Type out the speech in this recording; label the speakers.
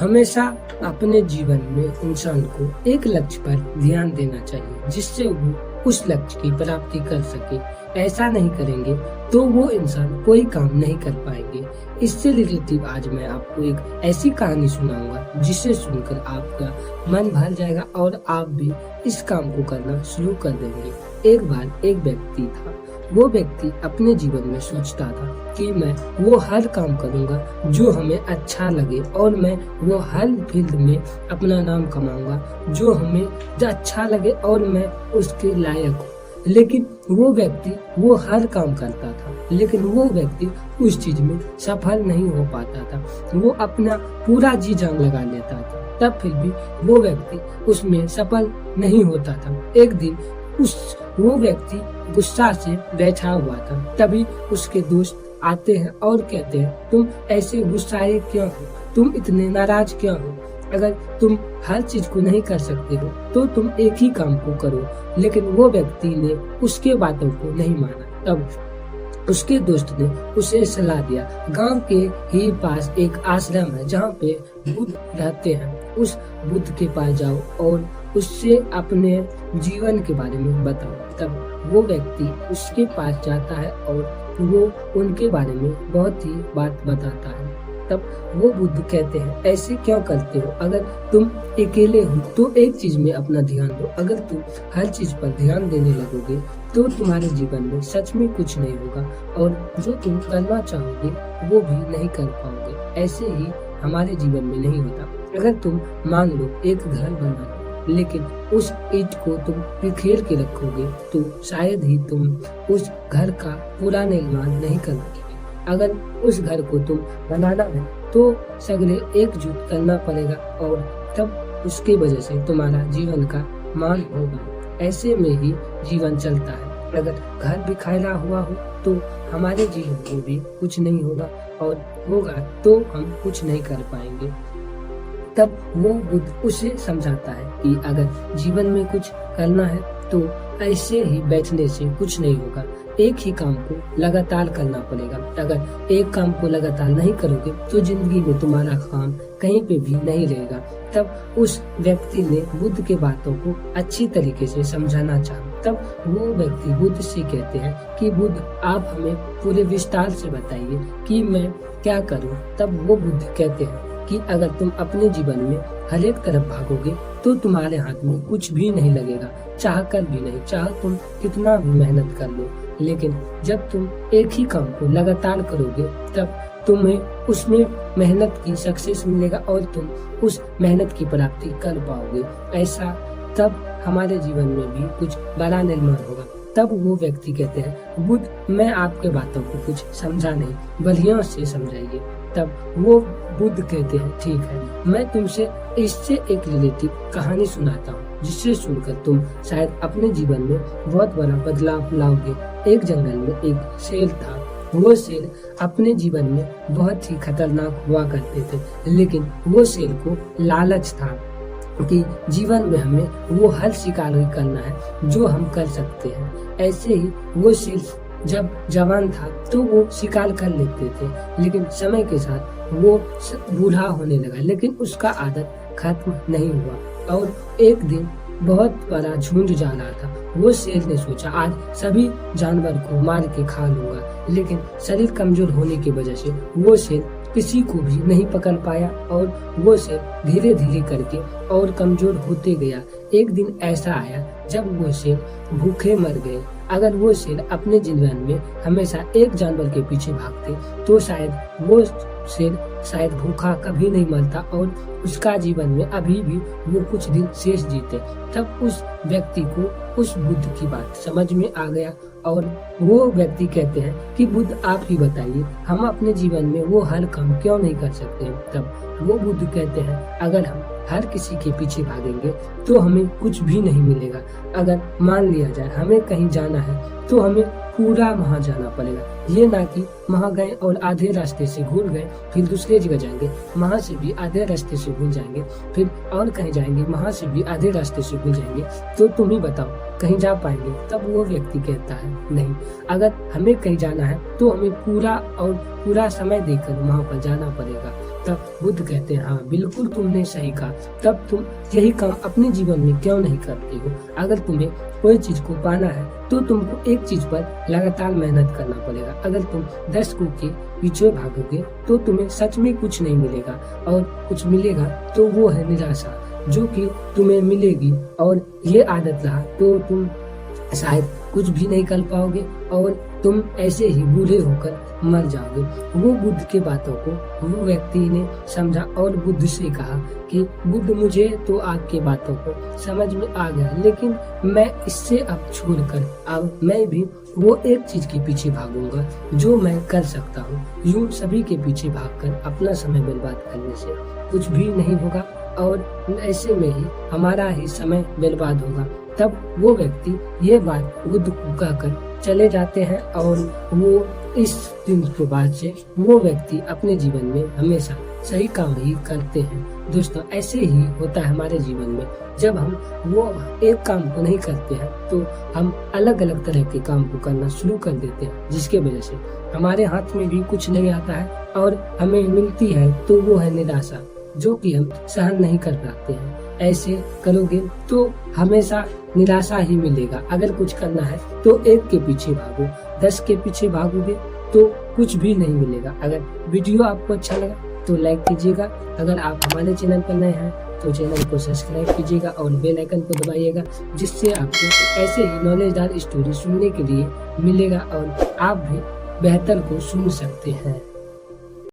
Speaker 1: हमेशा अपने जीवन में इंसान को एक लक्ष्य पर ध्यान देना चाहिए जिससे वो उस लक्ष्य की प्राप्ति कर सके। ऐसा नहीं करेंगे तो वो इंसान कोई काम नहीं कर पाएंगे। इससे रिलेटिव आज मैं आपको एक ऐसी कहानी सुनाऊंगा जिसे सुनकर आपका मन भर जाएगा और आप भी इस काम को करना शुरू कर देंगे। एक बार एक व्यक्ति था। वो व्यक्ति अपने जीवन में सोचता था कि मैं वो हर काम करूंगा जो हमें अच्छा लगे और मैं वो हर फील्ड में अपना नाम कमाऊंगा जो हमें अच्छा लगे और मैं उसके लायक हूँ। लेकिन वो व्यक्ति वो हर काम करता था, लेकिन वो व्यक्ति उस चीज में सफल नहीं हो पाता था। वो अपना पूरा जी जान लगा लेता था, तब फिर भी वो व्यक्ति उसमें सफल नहीं होता था। एक दिन वो व्यक्ति गुस्सा से बैठा हुआ था। तभी उसके दोस्त आते हैं और कहते हैं, तुम ऐसे गुस्साए क्यों हो? तुम इतने नाराज क्यों हो? अगर तुम हर चीज को नहीं कर सकते हो तो तुम एक ही काम को करो। लेकिन वो व्यक्ति ने उसके बातों को नहीं माना। तब उसके दोस्त ने उसे सलाह दिया, गांव के ही पास एक आश्रम है जहाँ पे बुद्ध रहते हैं। उस बुद्ध के पास जाओ और उससे अपने जीवन के बारे में बताओ। तब वो व्यक्ति उसके पास जाता है और वो उनके बारे में बहुत ही बात बताता है। तब वो बुद्ध कहते हैं, ऐसे क्यों करते हो? अगर तुम अकेले हो तो एक चीज में अपना ध्यान दो। अगर तुम हर चीज पर ध्यान देने लगोगे तो तुम्हारे जीवन में सच में कुछ नहीं होगा और जो तुम करना चाहोगे वो भी नहीं कर पाओगे। ऐसे ही हमारे जीवन में नहीं होता। अगर तुम मान लो एक घर बना लेकिन उस ईंट को तुम बिखेर के रखोगे तो शायद ही तुम उस घर का पूरा निर्माण नहीं कर पाओगे। अगर उस घर को तुम बनाना है तो सगले एकजुट करना पड़ेगा और तब उसके वजह से तुम्हारा जीवन का मान होगा। ऐसे में ही जीवन चलता है। अगर घर बिखरा हुआ हो तो हमारे जीवन में भी कुछ नहीं होगा और होगा तो हम कुछ नहीं कर पाएंगे। तब वो बुद्ध उसे समझाता है कि अगर जीवन में कुछ करना है तो ऐसे ही बैठने से कुछ नहीं होगा। एक ही काम को लगातार करना पड़ेगा। अगर एक काम को लगातार नहीं करोगे तो जिंदगी में तुम्हारा काम कहीं पे भी नहीं रहेगा। तब उस व्यक्ति ने बुद्ध के बातों को अच्छी तरीके से समझाना चाहा। तब वो व्यक्ति बुद्ध से कहते हैं कि बुद्ध आप हमें पूरे विस्तार से बताइए कि मैं क्या करूं। तब वो बुद्ध कहते हैं कि अगर तुम अपने जीवन में हर एक तरफ भागोगे तो तुम्हारे हाथ में कुछ भी नहीं लगेगा, चाह कर भी नहीं। चाह तुम कितना भी मेहनत कर लो, लेकिन जब तुम एक ही काम को लगातार करोगे तब तुम्हें उसमें मेहनत की सक्सेस मिलेगा और तुम उस मेहनत की प्राप्ति कर पाओगे। ऐसा तब हमारे जीवन में भी कुछ बड़ा निर्माण होगा। तब वो व्यक्ति कहते हैं, बुद्ध मैं आपके बातों को कुछ समझा नहीं, बढ़िया से समझाइए। तब वो बुद्ध कहते हैं, ठीक है, मैं तुमसे इससे एक रिलेटिव कहानी सुनाता हूँ जिससे सुनकर तुम शायद अपने जीवन में बहुत बड़ा बदलाव लाओगे। एक जंगल में एक शेर था। वो शेर अपने जीवन में बहुत ही खतरनाक हुआ करते थे, लेकिन वो शेर को लालच था कि जीवन में हमें वो हर शिकार करना है जो हम कर सकते हैं। ऐसे ही वो शेर जब जवान था तो वो शिकार कर लेते थे, लेकिन समय के साथ वो बूढ़ा होने लगा, लेकिन उसका आदत खत्म नहीं हुआ। और एक दिन बहुत बड़ा झुंड जा रहा था। वो शेर ने सोचा, आज सभी जानवर को मार के खा लूंगा, लेकिन शरीर कमजोर होने की वजह से वो शेर किसी को भी नहीं पकड़ पाया और वो शेर धीरे धीरे करके और कमजोर होते गया। एक दिन ऐसा आया जब वो शेर भूखे मर गए। अगर वो शेर अपने जीवन में हमेशा एक जानवर के पीछे भागते तो शायद वो शेर शायद भूखा कभी नहीं मरता और उसका जीवन में अभी भी वो कुछ दिन शेष जीते। तब उस व्यक्ति को उस बुद्ध की बात समझ में आ गया और वो व्यक्ति कहते हैं कि बुद्ध आप ही बताइए, हम अपने जीवन में वो हर काम क्यों नहीं कर सकते। तब वो बुद्ध कहते हैं, अगर हम हर किसी के पीछे भागेंगे तो हमें कुछ भी नहीं मिलेगा। अगर मान लिया जाए हमें कहीं जाना है तो हमें पूरा वहाँ जाना पड़ेगा, ये ना कि वहाँ गए और आधे रास्ते से भूल गए फिर दूसरे जगह जाएंगे, वहाँ से भी आधे रास्ते से भूल जाएंगे, फिर और कहीं जाएंगे, वहाँ से भी आधे रास्ते से भूल जाएंगे। तो तुम ही बताओ कहीं जा पाएंगे? तब वो व्यक्ति कहता है, नहीं, अगर हमें कहीं जाना है तो हमें पूरा समय देकर वहाँ पर जाना पड़ेगा। तब बुद्ध कहते हैं, हाँ बिल्कुल तुमने सही कहा। तब तुम यही काम अपने जीवन में क्यों नहीं करते हो? अगर तुम्हें कोई चीज को पाना है तो तुमको एक चीज पर लगातार मेहनत करना पड़ेगा। अगर तुम 10 को के पीछे भागोगे तो तुम्हें सच में कुछ नहीं मिलेगा, और कुछ मिलेगा तो वो है निराशा, जो कि तुम्हें मिलेगी। और ये आदत रहा तो तुम शायद कुछ भी नहीं कर पाओगे और तुम ऐसे ही बूढ़े होकर मर जाओगे। वो बुद्ध की बातों को वो व्यक्ति ने समझा और बुद्ध से कहा कि बुद्ध, मुझे तो आपकी बातों को समझ में आ गया, लेकिन मैं इससे अब छोड़कर अब मैं भी वो एक चीज के पीछे भागूंगा जो मैं कर सकता हूँ। यूं सभी के पीछे भागकर अपना समय बर्बाद करने से कुछ भी नहीं होगा, और ऐसे में ही हमारा ही समय बर्बाद होगा। तब वो व्यक्ति ये बात बुद्ध को कहकर चले जाते हैं, और वो इस दिन के बाद से वो व्यक्ति अपने जीवन में हमेशा सही काम ही करते हैं। दोस्तों, ऐसे ही होता है हमारे जीवन में। जब हम वो एक काम को नहीं करते हैं तो हम अलग अलग तरह के काम को करना शुरू कर देते हैं, जिसके वजह से हमारे हाथ में भी कुछ नहीं आता है और हमें मिलती है तो वो है निराशा, जो कि हम सहन नहीं कर पाते हैं। ऐसे करोगे तो हमेशा निराशा ही मिलेगा। अगर कुछ करना है तो एक के पीछे भागो, 10 के पीछे भागोगे तो कुछ भी नहीं मिलेगा। अगर वीडियो आपको अच्छा लगा तो लाइक कीजिएगा। अगर आप हमारे चैनल पर नए हैं तो चैनल को सब्सक्राइब कीजिएगा और बेल आइकन को दबाइएगा, जिससे आपको ऐसे ही नॉलेजदार स्टोरी सुनने के लिए मिलेगा और आप भी बेहतर को सुन सकते हैं।